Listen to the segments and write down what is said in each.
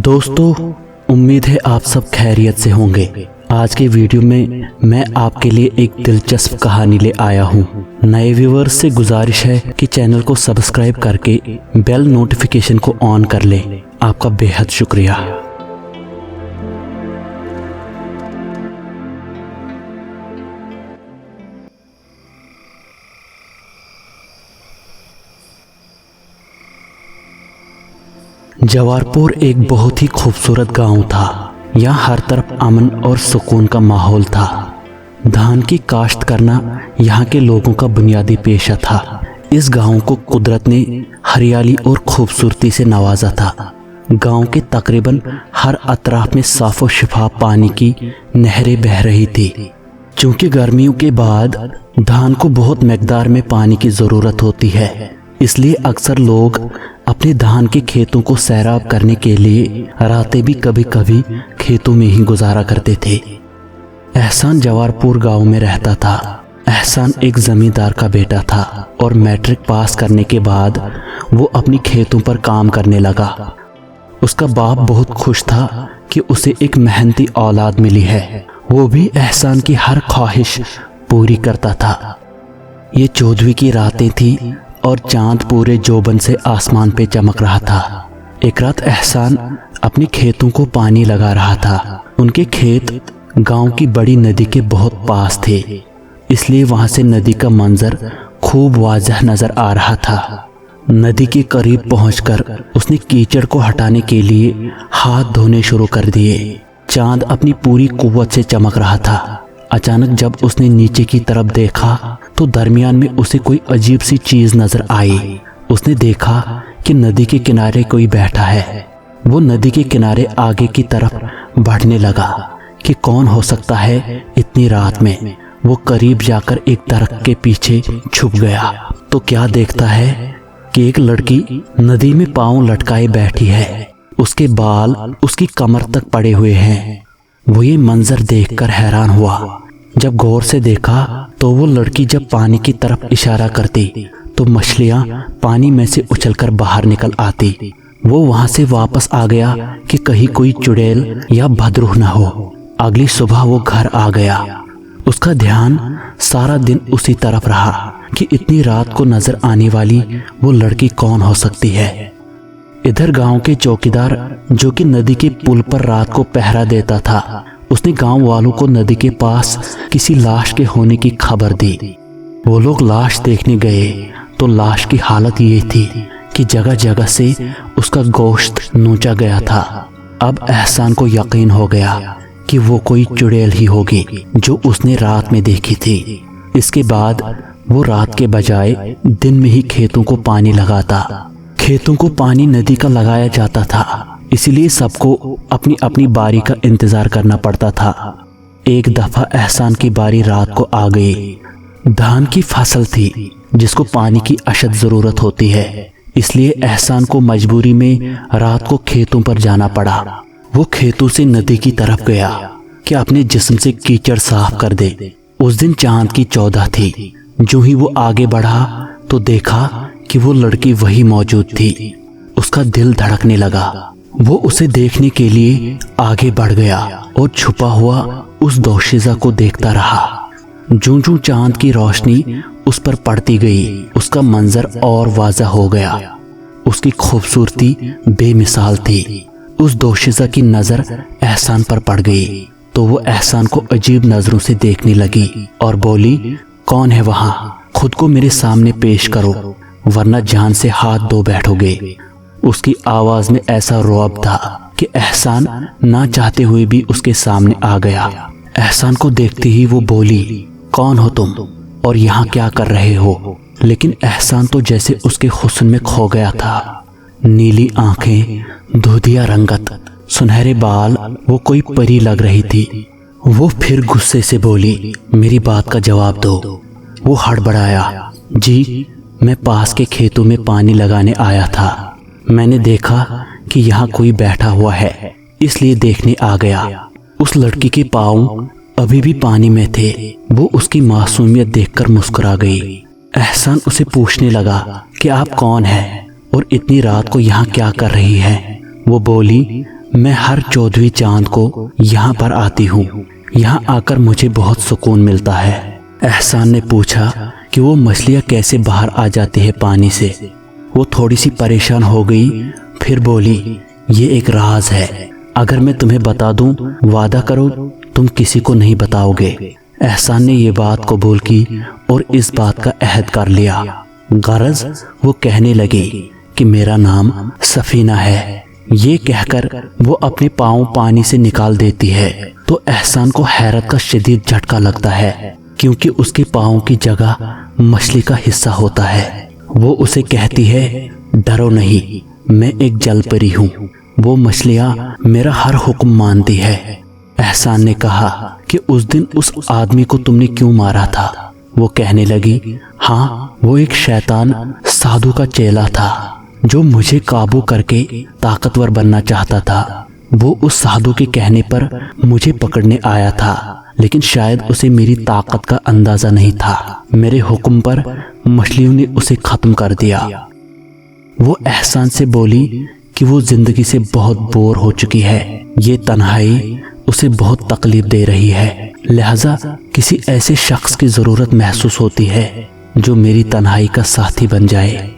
दोस्तों, उम्मीद है आप सब खैरियत से होंगे। आज के वीडियो में मैं आपके लिए एक दिलचस्प कहानी ले आया हूँ। नए व्यूअर्स से गुजारिश है कि चैनल को सब्सक्राइब करके बेल नोटिफिकेशन को ऑन कर लें। आपका बेहद शुक्रिया। जवारपुर एक बहुत ही खूबसूरत गांव था। यहाँ हर तरफ अमन और सुकून का माहौल था। धान की काश्त करना यहाँ के लोगों का बुनियादी पेशा था। इस गांव को कुदरत ने हरियाली और खूबसूरती से नवाजा था। गांव के तकरीबन हर अतराफ में साफ और शिफाफ पानी की नहरें बह रही थी। चूँकि गर्मियों के बाद धान को बहुत मकदार में पानी की ज़रूरत होती है, इसलिए अक्सर लोग अपने धान के खेतों को सैराब करने के लिए रातें भी कभी कभी खेतों में ही गुजारा करते थे। एहसान जवारपुर गांव में रहता था। एहसान एक जमींदार का बेटा था और मैट्रिक पास करने के बाद वो अपनी खेतों पर काम करने लगा। उसका बाप बहुत खुश था कि उसे एक मेहनती औलाद मिली है। वो भी एहसान की हर ख्वाहिश पूरी करता था। ये 14वीं की रातें थी और चांद पूरे जोबन से आसमान पे चमक रहा था। एक रात एहसान अपने खेतों को पानी लगा रहा था। उनके खेत गांव की बड़ी नदी के बहुत पास थे, इसलिए वहां से नदी का मंजर खूब वाज़ह नजर आ रहा था। नदी के करीब पहुंचकर उसने कीचड़ को हटाने के लिए हाथ धोने शुरू कर दिए। चांद अपनी पूरी कुव्वत से चमक रहा था। अचानक जब उसने नीचे की तरफ देखा तो दरमियान में उसे कोई अजीब सी चीज नजर आई। उसने देखा कि नदी के किनारे कोई बैठा है। वो नदी के किनारे आगे की तरफ बढ़ने लगा कि कौन हो सकता है इतनी रात में। वो करीब जाकर एक दरख्त के पीछे छुप गया तो क्या देखता है कि एक लड़की नदी में पाँव लटकाए बैठी है। उसके बाल उसकी कमर तक पड़े हुए हैं। वो ये मंजर देखकर हैरान हुआ। जब गौर से देखा तो वो लड़की जब पानी की तरफ इशारा करती तो मछलियां पानी में से उछलकर बाहर निकल आती। वो वहां से वापस आ गया कि कहीं कोई चुड़ैल या भद्रूह न हो। अगली सुबह वो घर आ गया। उसका ध्यान सारा दिन उसी तरफ रहा कि इतनी रात को नजर आने वाली वो लड़की कौन हो सकती है। इधर गांव के चौकीदार, जो कि नदी के पुल पर रात को पहरा देता था, उसने गांव वालों को नदी के पास किसी लाश के होने की खबर दी। वो लोग लाश देखने गए तो लाश की हालत ये थी कि जगह जगह से उसका गोश्त नोचा गया था। अब एहसान को यकीन हो गया कि वो कोई चुड़ैल ही होगी जो उसने रात में देखी थी। इसके बाद वो रात के बजाय दिन में ही खेतों को पानी लगाता। खेतों को पानी नदी का लगाया जाता था, इसलिए सबको अपनी अपनी बारी का इंतजार करना पड़ता था। एक दफा एहसान की बारी रात को आ गई। धान की फसल थी जिसको पानी की अशद जरूरत होती है, इसलिए एहसान को मजबूरी में रात को खेतों पर जाना पड़ा। वो खेतों से नदी की तरफ गया कि अपने जिस्म से कीचड़ साफ कर दे। उस दिन चांद की 14 थी। जो ही वो आगे बढ़ा तो देखा कि वो लड़की वही मौजूद थी। उसका दिल धड़कने लगा। वो उसे देखने के लिए आगे बढ़ गया और छुपा हुआ उस दोशीज़ा को देखता रहा। जूं-जूं चांद की रोशनी उस पर पड़ती गई, उसका मंजर और वाज़ह हो गया। उसकी खूबसूरती बेमिसाल थी। उस दोशीज़ा की नज़र एहसान पर पड़ गई तो वो एहसान को अजीब नज़रों से देखने लगी और बोली, कौन है वहाँ? खुद को मेरे सामने पेश करो वरना जान से हाथ धो बैठोगे। उसकी आवाज में ऐसा रौब था कि एहसान ना चाहते हुए भी उसके सामने आ गया। एहसान को देखते ही वो बोली, कौन हो तुम और यहाँ क्या कर रहे हो? लेकिन एहसान तो जैसे उसके हुस्न में खो गया था। नीली आंखें, धुंधिया रंगत, सुनहरे बाल, वो कोई परी लग रही थी। वो फिर गुस्से से बोली, मेरी बात का जवाब दो। वो हड़बड़ाया, जी मैं पास के खेतों में पानी लगाने आया था। मैंने देखा कि यहाँ कोई बैठा हुआ है, इसलिए देखने आ गया। उस लड़की के पाँव अभी भी पानी में थे। वो उसकी मासूमियत देखकर मुस्कुरा गई। एहसान उसे पूछने लगा कि आप कौन हैं और इतनी रात को यहाँ क्या कर रही हैं? वो बोली, मैं हर 14वीं चांद को यहाँ पर आती हूँ। यहाँ आकर मुझे बहुत सुकून मिलता है। एहसान ने पूछा कि वो मछलियाँ कैसे बाहर आ जाती है पानी से। वो थोड़ी सी परेशान हो गई, फिर बोली, ये एक राज है। अगर मैं तुम्हें बता दूं, वादा करो तुम किसी को नहीं बताओगे। एहसान ने ये बात कबूल की और इस बात का अहद कर लिया। गरज वो कहने लगी कि मेरा नाम सफीना है। ये कहकर वो अपने पाँव पानी से निकाल देती है तो एहसान को हैरत का शदीद झटका लगता है, क्योंकि उसके पाँव की जगह मछली का हिस्सा होता है। वो उसे कहती है, डरो नहीं, मैं एक जल परी हूँ। वो मछलियाँ मेरा हर हुक्म मानती है। एहसान ने कहा कि उस दिन उस आदमी को तुमने क्यों मारा था? वो कहने लगी, हाँ, वो एक शैतान साधु का चेला था जो मुझे काबू करके ताकतवर बनना चाहता था। वो उस साधु के कहने पर मुझे पकड़ने आया था, लेकिन शायद उसे मेरी ताकत का अंदाजा नहीं था। मेरे हुक्म पर मछलियों ने उसे खत्म कर दिया। वो एहसान से बोली कि वो जिंदगी से बहुत बोर हो चुकी है। ये तन्हाई उसे बहुत तकलीफ दे रही है, लिहाजा किसी ऐसे शख्स की जरूरत महसूस होती है जो मेरी तन्हाई का साथी बन जाए।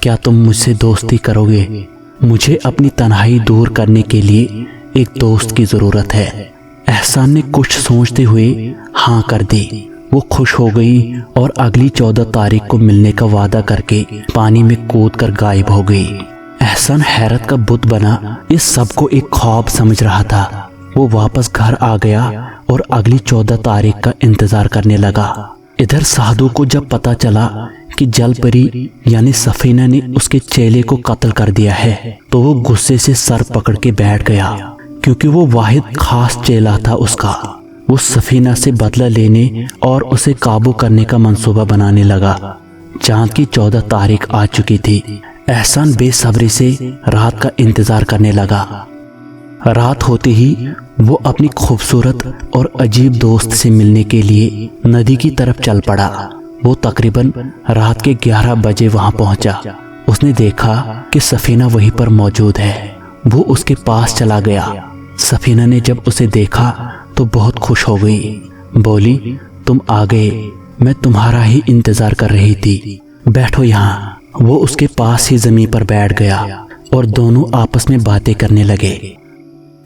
क्या तुम मुझसे दोस्ती करोगे? मुझे अपनी तन्हाई दूर करने के लिए एक दोस्त की जरूरत है। एहसान ने कुछ सोचते हुए हाँ कर दी। वो खुश हो गई और अगली 14 तारीख को मिलने का वादा करके पानी में कूद कर गायब हो गई। एहसान हैरत का बुत बना इस सब को एक ख्वाब समझ रहा था। वो वापस घर आ गया और अगली 14 तारीख का इंतजार करने लगा। इधर साधु को जब पता चला कि जल परी यानी सफीना ने उसके चेले को कत्ल कर दिया है तो वो गुस्से से सर पकड़ के बैठ गया, क्योंकि वो वाहिद खास चेला था उसका। वो सफीना से बदला लेने और उसे काबू करने का मंसूबा बनाने लगा। चांद की 14 तारीख आ चुकी थी। एहसान बेसब्री से रात का इंतजार करने लगा। रात होते ही वो अपनी खूबसूरत और अजीब दोस्त से मिलने के लिए नदी की तरफ चल पड़ा। वो तकरीबन रात के 11 बजे वहां पहुंचा। उसने देखा कि सफीना वहीं पर मौजूद है। वो उसके पास चला गया। सफीना ने जब उसे देखा तो बहुत खुश हो गई। बोली, तुम आ गए, मैं तुम्हारा ही इंतजार कर रही थी, बैठो यहाँ। वो उसके पास ही जमीन पर बैठ गया और दोनों आपस में बातें करने लगे।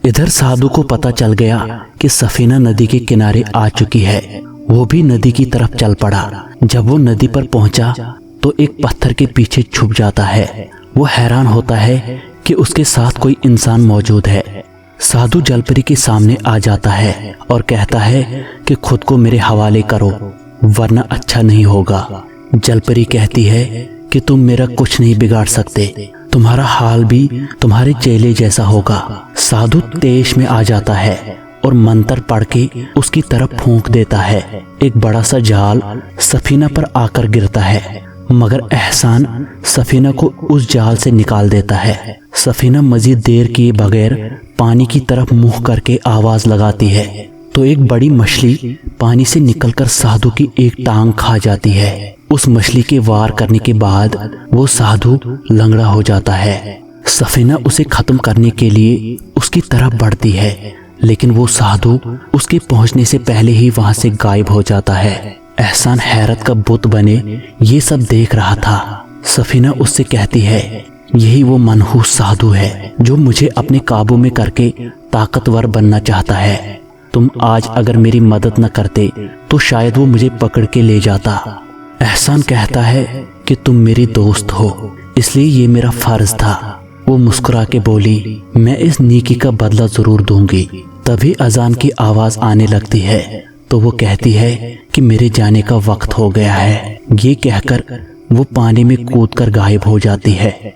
इधर साधु को पता चल गया कि सफीना नदी के किनारे आ चुकी है। वो भी नदी की तरफ चल पड़ा। जब वो नदी पर पहुंचा तो एक पत्थर के पीछे छुप जाता है। वो हैरान होता है कि उसके साथ कोई इंसान मौजूद है। साधु जलपरी के सामने आ जाता है और कहता है कि खुद को मेरे हवाले करो, वरना अच्छा नहीं होगा। जलपरी कहती है कि तुम मेरा कुछ नहीं बिगाड़ सकते, तुम्हारा हाल भी तुम्हारे चेले जैसा होगा। साधु तेज में आ जाता है और मंत्र पढ़ के उसकी तरफ फूंक देता है। एक बड़ा सा जाल सफीना पर आकर गिरता है, मगर एहसान सफीना को उस जाल से निकाल देता है। सफीना मजीद देर किए बगैर पानी की तरफ मुंह करके आवाज लगाती है तो एक बड़ी मछली पानी से निकलकर साधु की एक टांग खा जाती है। उस मछली के वार करने के बाद वो साधु लंगड़ा हो जाता है। सफीना उसे खत्म करने के लिए उसकी तरफ बढ़ती है, लेकिन वो साधु उसके पहुंचने से पहले ही वहां से गायब हो जाता है। एहसान हैरत का बुत बने ये सब देख रहा था। सफीना उससे कहती है, यही वो मनहूस साधु है जो मुझे अपने काबू में करके ताकतवर बनना चाहता है। तुम आज अगर मेरी मदद न करते तो शायद वो मुझे पकड़ के ले जाता। एहसान कहता है कि तुम मेरी दोस्त हो, इसलिए ये मेरा फर्ज था। वो मुस्कुरा के बोली, मैं इस नेकी का बदला जरूर दूंगी। तभी अजान की आवाज आने लगती है तो वो कहती है कि मेरे जाने का वक्त हो गया है। ये कहकर वो पानी में कूदकर गायब हो जाती है।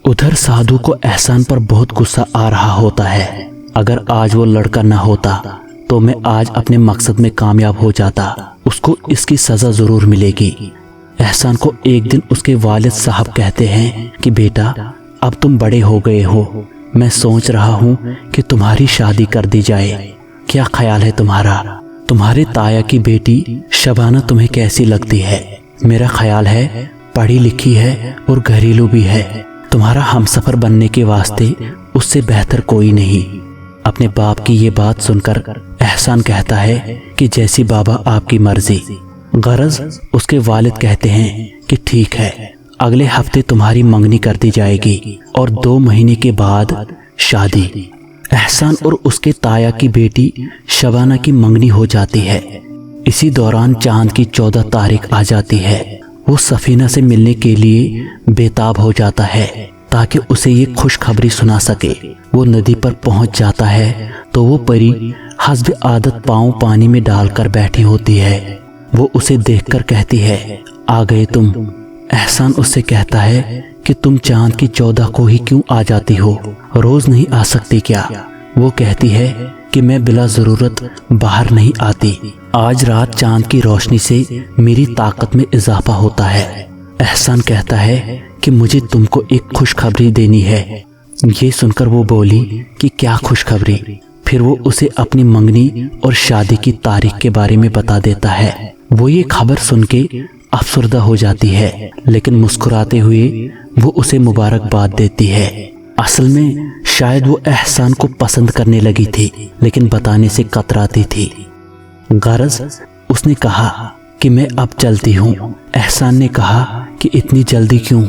उधर साधु को एहसान पर बहुत गुस्सा आ रहा होता है। अगर आज वो लड़का न होता तो मैं आज अपने मकसद में कामयाब हो जाता। उसको इसकी सजा जरूर मिलेगी। एहसान को एक दिन उसके वालिद साहब कहते हैं कि बेटा, अब तुम बड़े हो गए हो, मैं सोच रहा हूँ कि तुम्हारी शादी कर दी जाए। क्या ख्याल है तुम्हारा? तुम्हारे ताया की बेटी शबाना तुम्हें कैसी लगती है? मेरा ख्याल है पढ़ी लिखी है और घरेलू भी है। तुम्हारा हमसफर बनने के वास्ते उससे बेहतर कोई नहीं। अपने बाप की ये बात सुनकर एहसान कहता है कि जैसी बाबा आपकी मर्जी। गरज उसके वालिद कहते हैं कि ठीक है, अगले हफ्ते तुम्हारी मंगनी कर दी जाएगी और 2 महीने के बाद शादी। एहसान और उसके ताया की बेटी शबाना की मंगनी हो जाती है। इसी दौरान चांद की 14 तारीख आ जाती है। वो सफीना से मिलने के लिए बेताब हो जाता है ताकि उसे ये खुशखबरी सुना सके। वो नदी पर पहुंच जाता है तो वो परी हस्ब आदत पाँव पानी में डालकर बैठी होती है। वो उसे देखकर कहती है, आ गए तुम। एहसान उससे कहता है कि तुम चांद की 14 को ही क्यों आ जाती हो, रोज नहीं आ सकती क्या? वो कहती है कि मैं बिला जरूरत बाहर नहीं आती। आज रात चांद की रोशनी से मेरी ताकत में इजाफा होता है। एहसान कहता है कि मुझे तुमको एक खुशखबरी देनी है। ये सुनकर वो बोली कि क्या खुशखबरी? फिर वो उसे अपनी मंगनी और शादी की तारीख के बारे में बता देता है। वो ये खबर सुन के अफसरदा हो जाती है, लेकिन मुस्कुराते हुए वो उसे मुबारकबाद देती है। असल में शायद वो एहसान को पसंद करने लगी थी, लेकिन बताने से कतराती थी। गरज उसने कहा कि मैं अब चलती हूँ। एहसान ने कहा कि इतनी जल्दी क्यों?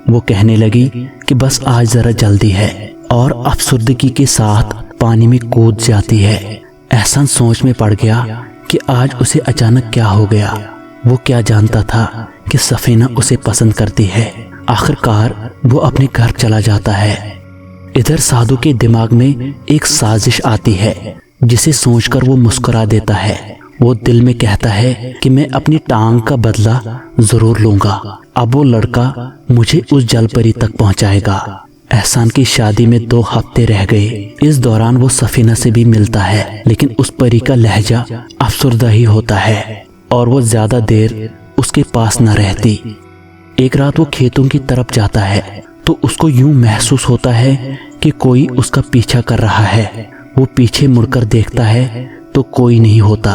वो कहने लगी कि बस आज जरा जल्दी है, और अफसुर्दगी के साथ पानी में कूद जाती है। एहसान सोच में पड़ गया कि आज उसे अचानक क्या हो गया। वो क्या जानता था कि सफीना उसे पसंद करती है। आखिरकार वो अपने घर चला जाता है। इधर साधु के दिमाग में एक साजिश आती है जिसे सोचकर वो मुस्कुरा देता है। वो दिल में कहता है कि मैं अपनी टांग का बदला जरूर लूंगा। अब वो लड़का मुझे उस जलपरी तक पहुंचाएगा। एहसान की शादी में 2 हफ्ते रह गए। इस दौरान वो सफीना से भी मिलता है, लेकिन उस परी का लहजा अफसुर्दा ही होता है और वो ज्यादा देर उसके पास न रहती। एक रात वो खेतों की तरफ जाता है तो उसको यूं महसूस होता है कि कोई उसका पीछा कर रहा है। वो पीछे मुड़कर देखता है तो कोई नहीं होता।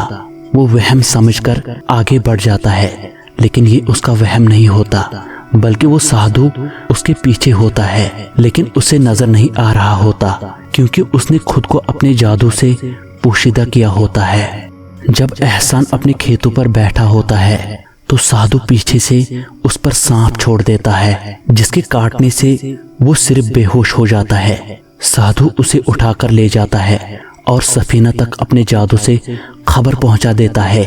वो वहम समझकर आगे बढ़ जाता है, लेकिन ये उसका वहम नहीं होता, बल्कि वो साधु उसके पीछे होता है, लेकिन उसे नजर नहीं आ रहा होता क्योंकि उसने खुद को अपने जादू से पोशीदा किया होता है। जब एहसान अपने खेतों पर बैठा होता है तो साधु पीछे से उस पर सांप छोड़ देता है, जिसके काटने से वो सिर्फ बेहोश हो जाता है। साधु उसे उठाकर ले जाता है और सफीना तक अपने जादू से खबर पहुंचा देता है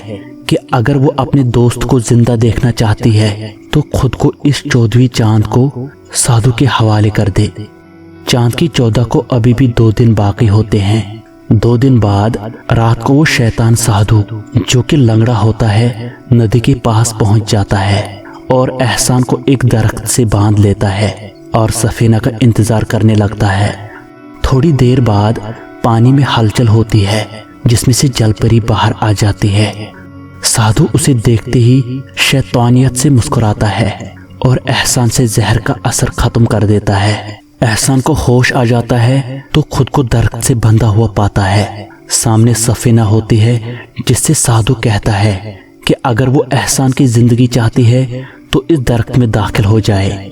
कि अगर वो अपने दोस्त को जिंदा देखना चाहती है तो खुद को इस 14वीं चांद को साधु के हवाले कर दे। चांद की 14 को अभी भी 2 दिन बाकी होते हैं। 2 दिन बाद रात को वो शैतान साधु, जो कि लंगड़ा होता है, नदी के पास पहुंच जाता है और एहसान को एक दरख्त से बांध लेता है और सफीना का इंतजार करने लगता है। थोड़ी देर बाद पानी में हलचल होती है, जिसमें से जलपरी बाहर आ जाती है। साधु उसे देखते ही शैतानियत से मुस्कुराता है और एहसान से जहर का असर खत्म कर देता है। एहसान को होश आ जाता है तो खुद को दरख्त से बंधा हुआ पाता है। सामने सफीना होती है, जिससे साधु कहता है कि अगर वो एहसान की जिंदगी चाहती है तो इस दरख्त में दाखिल हो जाए।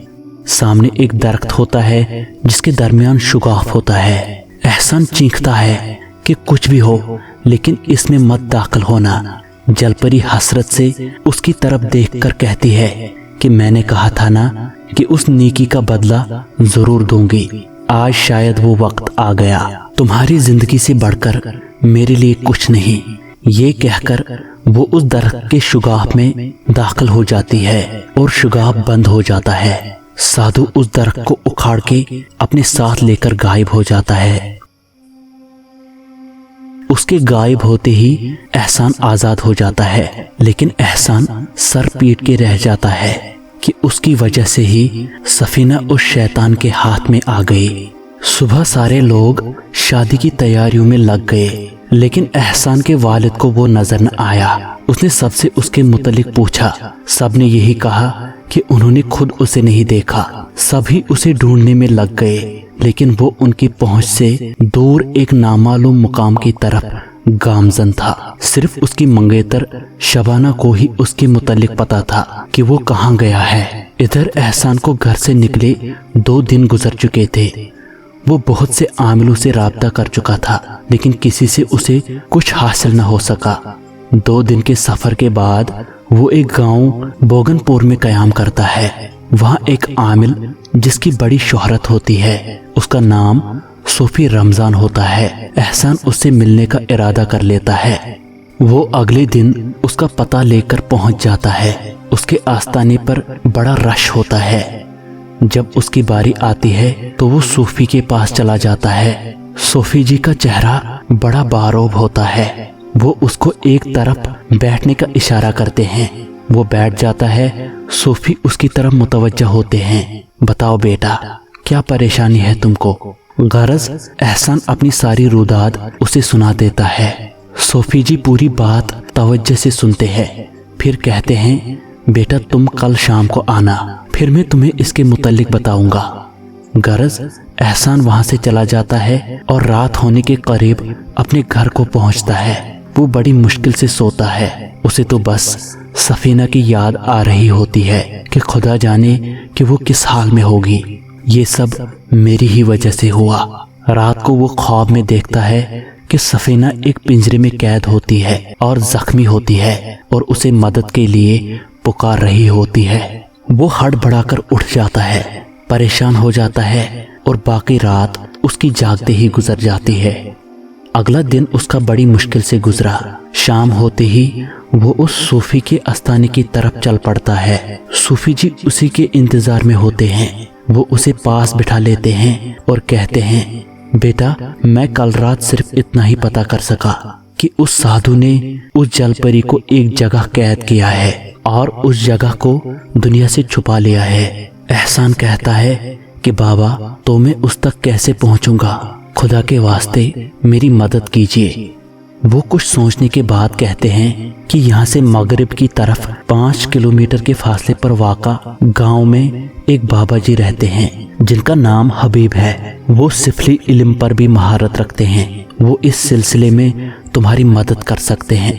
सामने एक दरख्त होता है जिसके दरमियान शुगाफ होता है। एहसान चीखता है कि कुछ भी हो, लेकिन इसमें मत दाखिल होना। जलपरी हसरत से उसकी तरफ देखकर कहती है कि मैंने कहा था ना कि उस नेकी का बदला जरूर दूंगी। आज शायद वो वक्त आ गया। तुम्हारी जिंदगी से बढ़कर मेरे लिए कुछ नहीं। ये कहकर वो उस दरख्त के शुगाफ में दाखिल हो जाती है और शुगाफ बंद हो जाता है। साधु उस दरख्त को उखाड़ के अपने साथ लेकर गायब हो जाता है। उसके गायब होते ही एहसान आजाद हो जाता है, लेकिन एहसान सर पीट के रह जाता है कि उसकी वजह से ही सफीना उस शैतान के हाथ में आ गई। सुबह सारे लोग शादी की तैयारियों में लग गए, लेकिन एहसान के वालिद को वो नजर न आया। उसने सबसे उसके मुतल्लिक पूछा। सबने यही कहा कि उन्होंने खुद उसे नहीं देखा। सभी उसे ढूंढने में लग गए, लेकिन वो उनकी पहुंच से दूर एक नामालूम मुकाम की तरफ गामजन था। सिर्फ उसकी मंगेतर शबाना को ही उसके मुतल्लिक पता था कि वो कहाँ गया है। इधर एहसान को घर से निकले 2 दिन गुजर चुके थे। वो बहुत से आमिलों से राब्ता कर चुका था, लेकिन किसी से उसे कुछ हासिल न हो सका। 2 दिन के सफर के बाद वो एक गांव बोगनपुर में कयाम करता है। वहाँ एक आमिल जिसकी बड़ी शोहरत होती है, उसका नाम सूफी रमजान होता है। एहसान उससे मिलने का इरादा कर लेता है। वो अगले दिन उसका पता लेकर पहुंच जाता है। उसके आस्ताने पर बड़ा रश होता है। जब उसकी बारी आती है तो वो सूफी के पास चला जाता है। सूफी जी का चेहरा बड़ा बारोब होता है। वो उसको एक तरफ बैठने का इशारा करते हैं। वो बैठ जाता है। सूफी उसकी तरफ मुतवज्जह होते हैं। बताओ बेटा, क्या परेशानी है तुमको? गरज एहसान अपनी सारी रुदाद उसे सुना देता है। सूफी जी पूरी बात तवज्जो से सुनते हैं, फिर कहते हैं, बेटा तुम कल शाम को आना, फिर मैं तुम्हें इसके मुतल्लिक बताऊंगा। गरज एहसान वहां से चला जाता है और रात होने के करीब अपने घर को पहुंचता है। वो बड़ी मुश्किल से सोता है। उसे तो बस सफीना की याद आ रही होती है कि खुदा जाने कि वो किस हाल में होगी। ये सब मेरी ही वजह से हुआ। रात को वो ख्वाब में देखता है कि सफीना एक पिंजरे में कैद होती है और जख्मी होती है और उसे मदद के लिए पुकार रही होती है। वो हड़बड़ाकर उठ जाता है, परेशान हो जाता है और बाकी रात उसकी जागते ही गुजर जाती है। अगला दिन उसका बड़ी मुश्किल से गुजरा। शाम होते ही वो उस सूफी के आस्थाने की तरफ चल पड़ता है। सूफी जी उसी के इंतजार में होते हैं। वो उसे पास बिठा लेते हैं और कहते हैं, बेटा मैं कल रात सिर्फ इतना ही पता कर सका कि उस साधु ने उस जलपरी को एक जगह कैद किया है और उस जगह को दुनिया से छुपा लिया है। एहसान कहता है कि बाबा तो मैं उस तक कैसे पहुंचूंगा? खुदा के वास्ते मेरी मदद कीजिए। वो कुछ सोचने के बाद कहते हैं कि यहाँ से मगरिब की तरफ 5 किलोमीटर के फासले पर वाक़ा गांव में एक बाबा जी रहते हैं जिनका नाम हबीब है। वो सिफली इल्म पर भी महारत रखते हैं। वो इस सिलसिले में तुम्हारी मदद कर सकते हैं।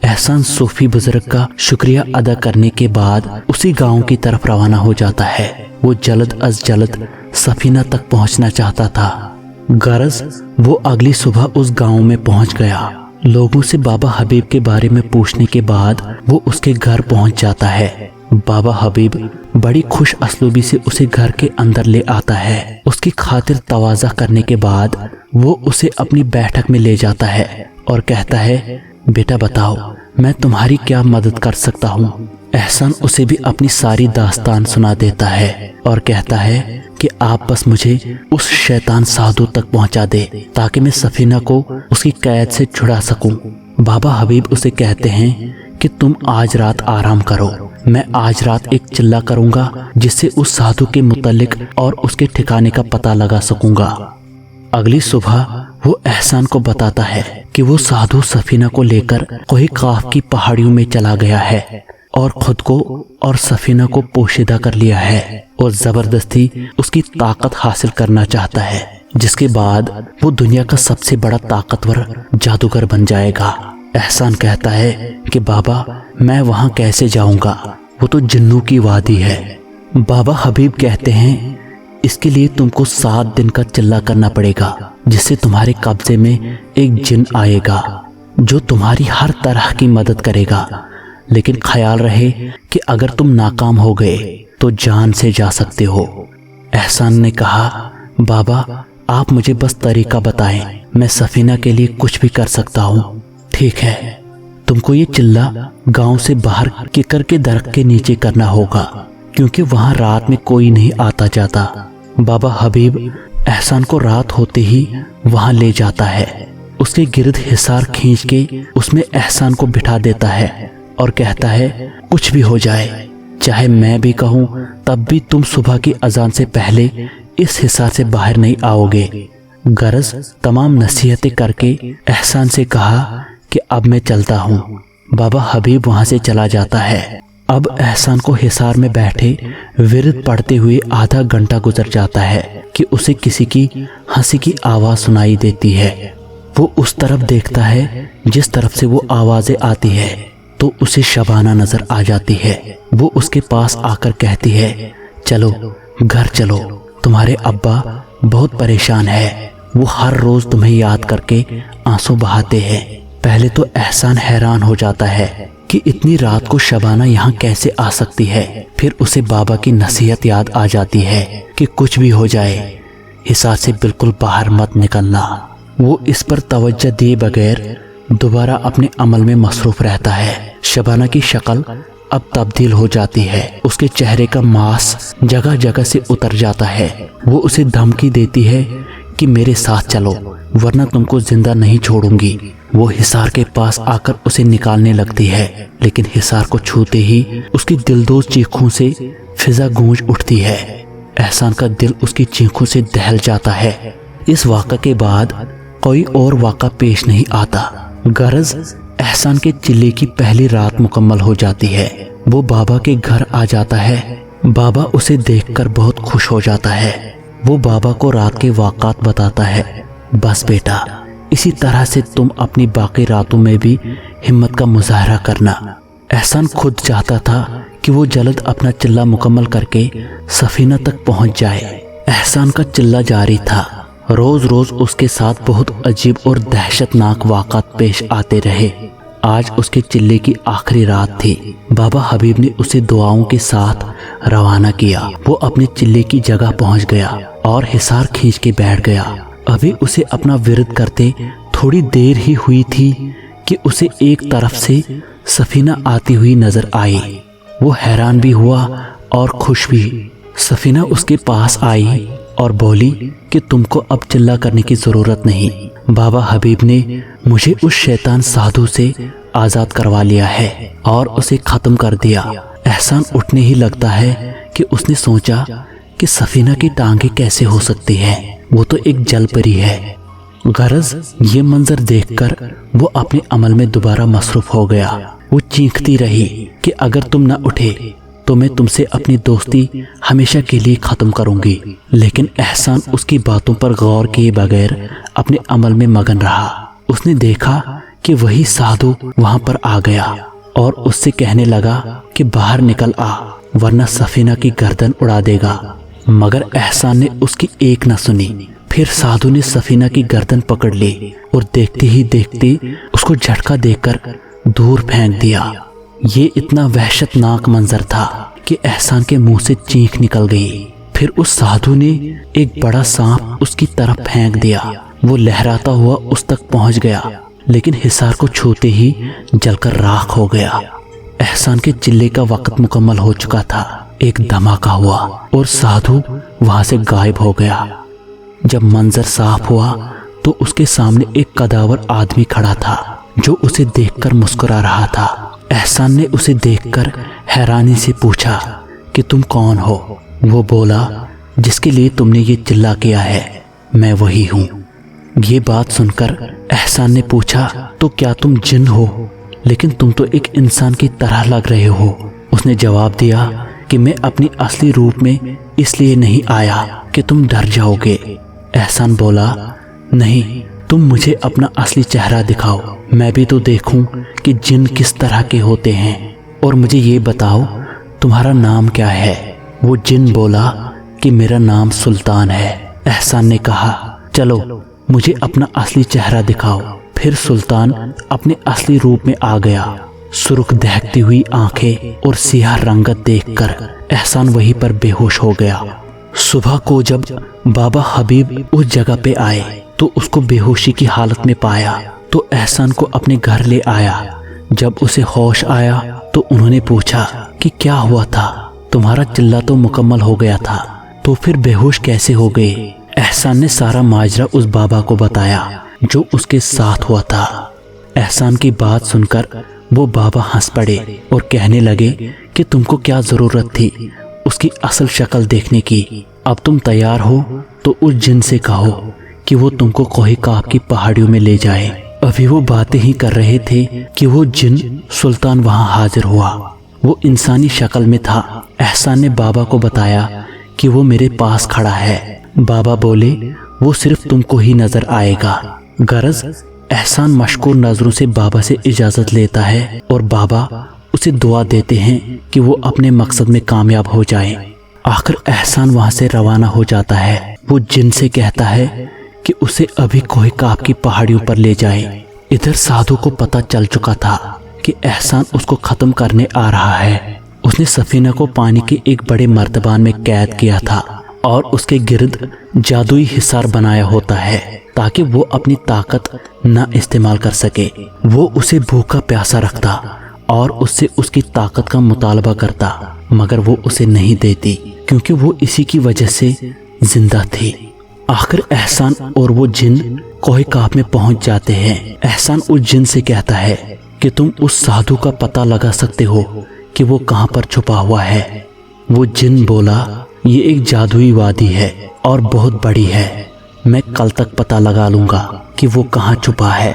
एहसान सूफी बुजुर्ग का शुक्रिया अदा करने के बाद उसी गांव की तरफ रवाना हो जाता है। वो जल्द अज जल्द सफीना तक पहुंचना चाहता था। गरज वो अगली सुबह उस गांव में पहुंच गया। लोगों से बाबा हबीब के बारे में पूछने के बाद वो उसके घर पहुंच जाता है। बाबा हबीब बड़ी खुश असलूबी से उसे घर के अंदर ले आता है। उसकी खातिर तवाज़ा करने के बाद वो उसे अपनी बैठक में ले जाता है और कहता है, बेटा बताओ मैं तुम्हारी क्या मदद कर सकता हूँ? एहसान उसे भी अपनी सारी दास्तान सुना देता है और कहता है कि आप बस मुझे उस शैतान साधु तक पहुंचा दे ताकि मैं सफीना को उसकी कैद से छुड़ा सकूं। बाबा हबीब उसे कहते हैं कि तुम आज रात आराम करो। मैं आज रात एक चिल्ला करूंगा जिससे उस साधु के मुतल्लिक और उसके ठिकाने का पता लगा सकूंगा। अगली सुबह वो एहसान को बताता है कि वो साधु सफीना को लेकर कोई काफ की पहाड़ियों में चला गया है और खुद को और सफीना को पोशीदा कर लिया है और जबरदस्ती उसकी ताकत हासिल करना चाहता है, जिसके बाद वो दुनिया का सबसे बड़ा ताकतवर जादूगर बन जाएगा। एहसान कहता है कि बाबा मैं वहां कैसे जाऊंगा? वो तो जिन्नों की वादी है। बाबा हबीब कहते हैं इसके लिए तुमको 7 दिन का चिल्ला करना पड़ेगा, जिससे तुम्हारे कब्जे में एक जिन आएगा जो तुम्हारी हर तरह की मदद करेगा। लेकिन ख्याल रहे कि अगर तुम नाकाम हो गए तो जान से जा सकते हो। एहसान ने कहा, बाबा आप मुझे बस तरीका बताएं, मैं सफीना के लिए कुछ भी कर सकता हूँ। ठीक है, तुमको ये चिल्ला गांव से बाहर किकर के दरख्त के नीचे करना होगा, क्योंकि वहां रात में कोई नहीं आता जाता। बाबा हबीब एहसान को रात होते ही वहां ले जाता है। उसके गिर्द हिसार खींच के उसमें एहसान को बिठा देता है और कहता है कुछ भी हो जाए, चाहे मैं भी कहूँ तब भी तुम सुबह की अजान से पहले इस हिसार से बाहर नहीं आओगे। गरज तमाम नसीहतें करके एहसान से कहा कि अब मैं चलता हूँ। बाबा हबीब वहां से चला जाता है। अब एहसान को हिसार में बैठे विरद पढ़ते हुए आधा घंटा गुजर जाता है कि उसे किसी की हंसी की आवाज सुनाई देती है। वो उस तरफ देखता है जिस तरफ से वो आवाजें आती है तो उसे शबाना नजर आ जाती है। वो उसके पास आकर कहती है, चलो घर चलो, तुम्हारे अब्बा बहुत परेशान है। वो हर रोज तुम्हें याद करके आंसू बहाते हैं। पहले तो एहसान हैरान हो जाता है कि इतनी रात को शबाना यहाँ कैसे आ सकती है। फिर उसे बाबा की नसीहत याद आ जाती है कि कुछ भी हो जाए हिसार से बिल्कुल बाहर मत निकलना। वो इस पर तवज्जो दिए बगैर दोबारा अपने अमल में मसरूफ रहता है। शबाना की शक्ल अब तब्दील हो जाती है। उसके चेहरे का मांस जगह जगह से उतर जाता है। वो उसे धमकी देती है कि मेरे साथ चलो वरना तुमको जिंदा नहीं छोड़ूंगी। वो हिसार के पास आकर उसे निकालने लगती है, लेकिन हिसार को छूते ही उसकी दिलदोज चीखों से फिजा गूंज उठती है। एहसान का दिल उसकी चीखों से दहल जाता है। इस वाक़ा के बाद कोई और वाक़ा पेश नहीं आता। गरज एहसान के चिल्ले की पहली रात मुकम्मल हो जाती है। वो बाबा के घर आ जाता है। बाबा उसे देखकर बहुत खुश हो जाता है। वो बाबा को रात के वाक़ात बताता है। बस बेटा, इसी तरह से तुम अपनी बाकी रातों में भी हिम्मत का मुजाहरा करना। एहसान खुद चाहता था कि वो जल्द अपना चिल्ला मुकम्मल करके सफीना तक पहुंच जाए। एहसान का चिल्ला जारी था। रोज रोज उसके साथ बहुत अजीब और दहशतनाक वाक़ात पेश आते रहे। आज उसके चिल्ले की आखिरी रात थी। बाबा हबीब ने उसे दुआओं के साथ रवाना किया। वो अपने चिल्ले की जगह पहुंच गया और हिसार खींच के बैठ गया। अभी उसे अपना विरद करते थोड़ी देर ही हुई थी कि उसे एक तरफ से सफीना आती हुई नजर आई। वो हैरान भी हुआ और खुश भी। सफीना उसके पास आई और बोली कि तुमको अब चिल्ला करने की जरूरत नहीं। बाबा हबीब ने मुझे उस शैतान साधु से आजाद करवा लिया है और उसे खत्म कर दिया। एहसान उठने ही लगता है कि उसने सोचा कि सफीना की टांगे कैसे हो सकती है, वो तो एक जल परी है। गरज ये मंजर देखकर वो अपने अमल में दोबारा मसरूफ हो गया। वो चीखती रही कि अगर तुम न उठे तो मैं तुमसे अपनी दोस्ती हमेशा के लिए खत्म करूंगी। लेकिन एहसान उसकी बातों पर गौर किए बगैर अपने अमल में मगन रहा। उसने देखा कि वही साधु वहां पर आ गया और उससे कहने लगा कि बाहर निकल आ वरना सफीना की गर्दन उड़ा देगा। मगर एहसान ने उसकी एक न सुनी। फिर साधु ने सफीना की गर्दन पकड़ ली और देखते ही देखते उसको झटका देकर दूर फेंक दिया। ये इतना वहशतनाक मंजर था कि एहसान के मुंह से चीख निकल गई। फिर उस साधु ने एक बड़ा सांप उसकी तरफ फेंक दिया। वो लहराता हुआ उस तक पहुंच गया, लेकिन हिसार को छूते ही जलकर राख हो गया। एहसान के चिल्ले का वक्त मुकम्मल हो चुका था। एक धमाका हुआ और साधु वहां से गायब हो गया। जब मंजर साफ हुआ तो उसके सामने एक कदावर आदमी खड़ा था जो उसे देखकर मुस्कुरा रहा था। एहसान ने उसे देखकर हैरानी से पूछा कि तुम कौन हो? वो बोला, जिसके लिए तुमने ये चिल्ला किया है मैं वही हूँ। ये बात सुनकर एहसान ने पूछा, तो क्या तुम जिन हो? लेकिन तुम तो एक इंसान की तरह लग रहे हो। उसने जवाब दिया कि मैं अपनी असली रूप में इसलिए नहीं आया कि तुम डर जाओगे। एहसान बोला, नहीं, तुम मुझे अपना असली चेहरा दिखाओ, मैं भी तो देखूं कि जिन किस तरह के होते हैं, और मुझे ये बताओ तुम्हारा नाम क्या है? वो जिन बोला कि मेरा नाम सुल्तान है। एहसान ने कहा, चलो मुझे अपना असली चेहरा दिखाओ। फिर सुल्तान अपने असली रूप में आ गया। सुर्ख दहकती हुई आंखें और सियाह रंगत देखकर एहसान वहीं पर बेहोश हो गया। सुबह को जब बाबा हबीब उस जगह पे आए तो उसको बेहोशी की हालत में पाया तो एहसान को अपने घर ले आया। जब उसे होश आया तो उन्होंने पूछा कि क्या हुआ था? तुम्हारा चिल्ला तो मुकम्मल हो गया था, तो फिर बेहोश कैसे हो गए? एहसान ने सारा माजरा उस बाबा को बताया जो उसके साथ हुआ था। एहसान की बात सुनकर वो बाबा हंस पड़े और कहने लगे कि तुमको क्या जरूरत थी उसकी असल शक्ल देखने की? अब तुम तैयार हो तो उस जिन से कहो कि वो तुमको कोहे काब की पहाड़ियों में ले जाए। अभी वो बातें ही कर रहे थे कि वो जिन सुल्तान वहां हाजिर हुआ। वो इंसानी शक्ल में था। एहसान ने बाबा को बताया कि वो मेरे पास खड़ा है। बाबा बोले, वो सिर्फ तुमको ही नजर आएगा। गरज एहसान मशकूर नजरों से बाबा से इजाजत लेता है और बाबा उसे दुआ देते हैं कि वो अपने मकसद में कामयाब हो जाए। आखिर एहसान वहां से रवाना हो जाता है। वो जिन से कहता है कि उसे अभी कोहे काफ की पहाड़ियों पर ले जाए। इधर साधु को पता चल चुका था कि एहसान उसको खत्म करने आ रहा है। उसने सफीना को पानी के एक बड़े मर्तबान में कैद किया था और उसके गिर्द जादुई हिसार बनाया होता है ताकि वो अपनी ताकत न इस्तेमाल कर सके। वो उसे भूखा प्यासा रखता और उससे उसकी ताकत का मुतालबा करता, मगर वो उसे नहीं देती क्योंकि वो इसी की वजह से जिंदा थी। आखिर एहसान और वो जिन कोहे काफ में पहुंच जाते हैं। एहसान उस जिन से कहता है कि तुम उस साधु का पता लगा सकते हो कि वो कहाँ पर छुपा हुआ है। वो जिन बोला, ये एक जादुई वादी है और बहुत बड़ी है, मैं कल तक पता लगा लूंगा कि वो कहाँ छुपा है।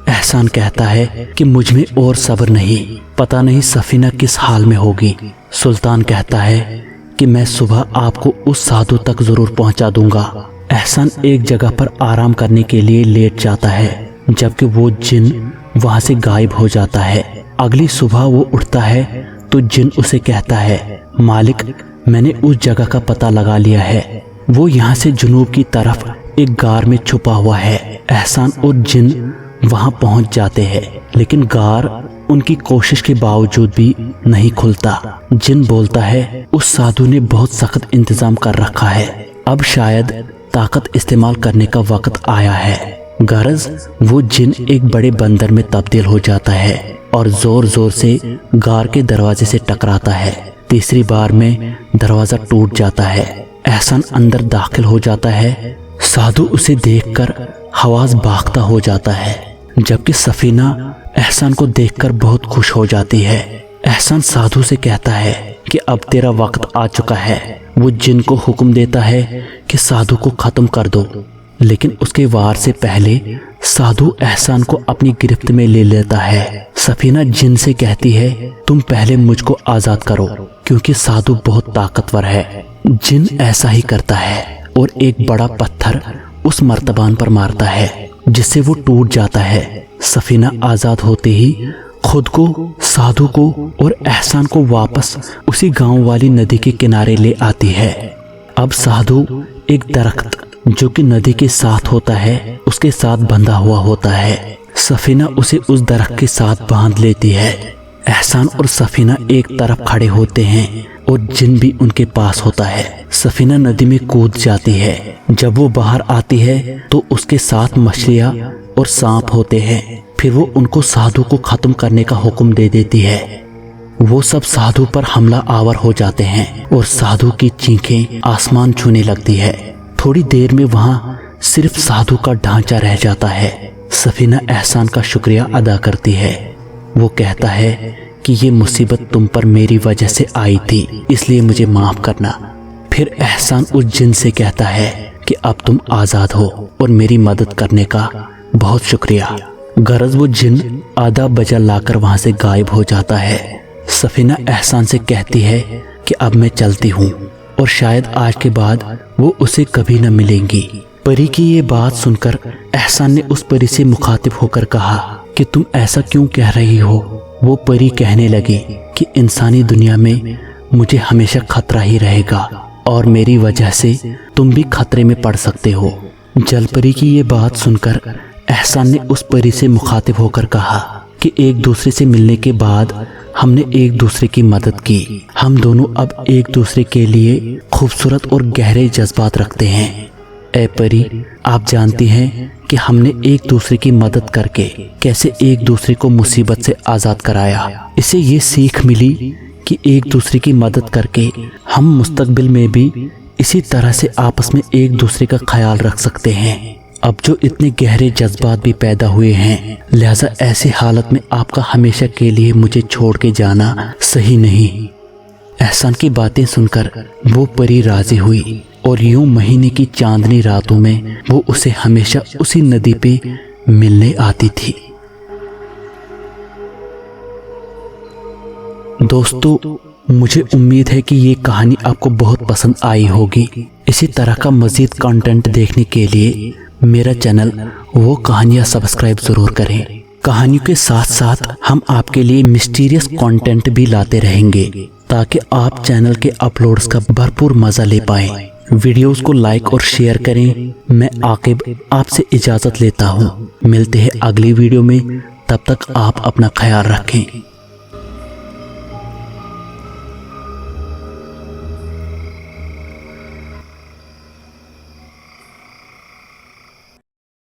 एहसान कहता है कि मुझ में और सब्र नहीं, पता नहीं सफीना किस हाल में होगी। सुल्तान कहता है कि मैं सुबह आपको उस साधु तक जरूर पहुंचा दूंगा। एहसान एक जगह पर आराम करने के लिए लेट जाता है, जबकि वो जिन वहां से गायब हो जाता है। अगली सुबह वो उठता है तो जिन उसे कहता है, मालिक मैंने उस जगह का पता लगा लिया है, वो यहाँ से जुनूब की तरफ एक गार में छुपा हुआ है। एहसान और जिन वहां पहुंच जाते हैं, लेकिन गार उनकी कोशिश के बावजूद भी नहीं खुलता। जिन बोलता है, उस साधु ने बहुत सख्त इंतजाम कर रखा है, अब शायद ताकत इस्तेमाल करने का वक्त आया है। गरज वो जिन एक बड़े बंदर में तब्दील हो जाता है और जोर जोर से गार के दरवाजे से टकराता है। तीसरी बार में दरवाजा टूट जाता है। एहसान अंदर दाखिल हो जाता है। साधु उसे देखकर हवास भागता हो जाता है, जबकि सफीना एहसान को देखकर बहुत खुश हो जाती है। एहसान साधु से कहता है कि अब तेरा वक्त आ चुका है। वो जिन को हुक्म देता है कि साधु को खत्म कर दो, लेकिन उसके वार से पहले साधु एहसान को अपनी गिरफ्त में ले लेता है। सफीना जिन से कहती है, तुम पहले मुझको आजाद करो क्योंकि साधु बहुत ताकतवर है। जिन ऐसा ही करता है और एक बड़ा पत्थर उस मर्तबान पर मारता है, जिससे वो टूट जाता है। सफीना आजाद होते ही खुद को, साधु को और एहसान को वापस उसी गांव वाली नदी के किनारे ले आती है। अब साधु एक दरख्त जो कि नदी के साथ होता है, उसके साथ बंधा हुआ होता है। सफीना उसे उस दरख्त के साथ बांध लेती है। एहसान और सफीना एक तरफ खड़े होते हैं और जिन भी उनके पास होता है। सफीना नदी में कूद जाती है। जब वो बाहर आती है तो उसके साथ मछलियाँ और सांप होते हैं। फिर वो उनको साधु को खत्म करने का हुक्म दे देती है। वो सब साधु पर हमला आवर हो जाते हैं और साधु की चीखें आसमान छूने लगती है। थोड़ी देर में वहाँ सिर्फ साधु का ढांचा रह जाता है। सफीना एहसान का शुक्रिया अदा करती है। वो कहता है कि ये मुसीबत तुम पर मेरी वजह से आई थी, इसलिए मुझे माफ करना। फिर एहसान उस जिन से कहता है कि अब तुम आज़ाद हो और मेरी मदद करने का बहुत शुक्रिया। गरज वो जिन आधा बजा लाकर वहाँ से गायब हो जाता है। सफीना एहसान से कहती है कि अब मैं चलती हूँ और शायद आज के बाद वो उसे कभी न मिलेंगी। परी की ये बात सुनकर एहसान ने उस परी से मुखातिब होकर कहा कि तुम ऐसा क्यों कह रही हो। वो परी कहने लगी कि इंसानी दुनिया में मुझे हमेशा खतरा ही रहेगा और मेरी वजह से तुम भी खतरे में पड़ सकते हो। जलपरी की ये बात सुनकर एहसान ने उस परी से मुखातिब होकर कहा कि एक दूसरे से मिलने के बाद हमने एक दूसरे की मदद की। हम दोनों अब एक दूसरे के लिए खूबसूरत और गहरे जज्बात रखते हैं। ए परी, आप जानती हैं कि हमने एक दूसरे की मदद करके कैसे एक दूसरे को मुसीबत से आज़ाद कराया। इससे ये सीख मिली कि एक दूसरे की मदद करके हम मुस्तकबिल में भी इसी तरह से आपस में एक दूसरे का ख्याल रख सकते हैं। अब जो इतने गहरे जज्बात भी पैदा हुए हैं, लिहाजा ऐसी हालत में आपका हमेशा के लिए मुझे छोड़ के जाना सही नहीं। एहसान की बातें सुनकर वो परी राजी हुई और यूं महीने की चांदनी रातों में वो उसे हमेशा उसी नदी पे मिलने आती थी। दोस्तों, मुझे उम्मीद है कि ये कहानी आपको बहुत पसंद आई होगी। इसी तरह का मज़ीद कंटेंट देखने के लिए मेरा चैनल वो कहानियाँ सब्सक्राइब ज़रूर करें। कहानियों के साथ साथ हम आपके लिए मिस्टीरियस कंटेंट भी लाते रहेंगे ताकि आप चैनल के अपलोड्स का भरपूर मज़ा ले पाएं। वीडियोस को लाइक और शेयर करें। मैं आकिब आपसे इजाज़त लेता हूँ। मिलते हैं अगली वीडियो में, तब तक आप अपना ख्याल रखें।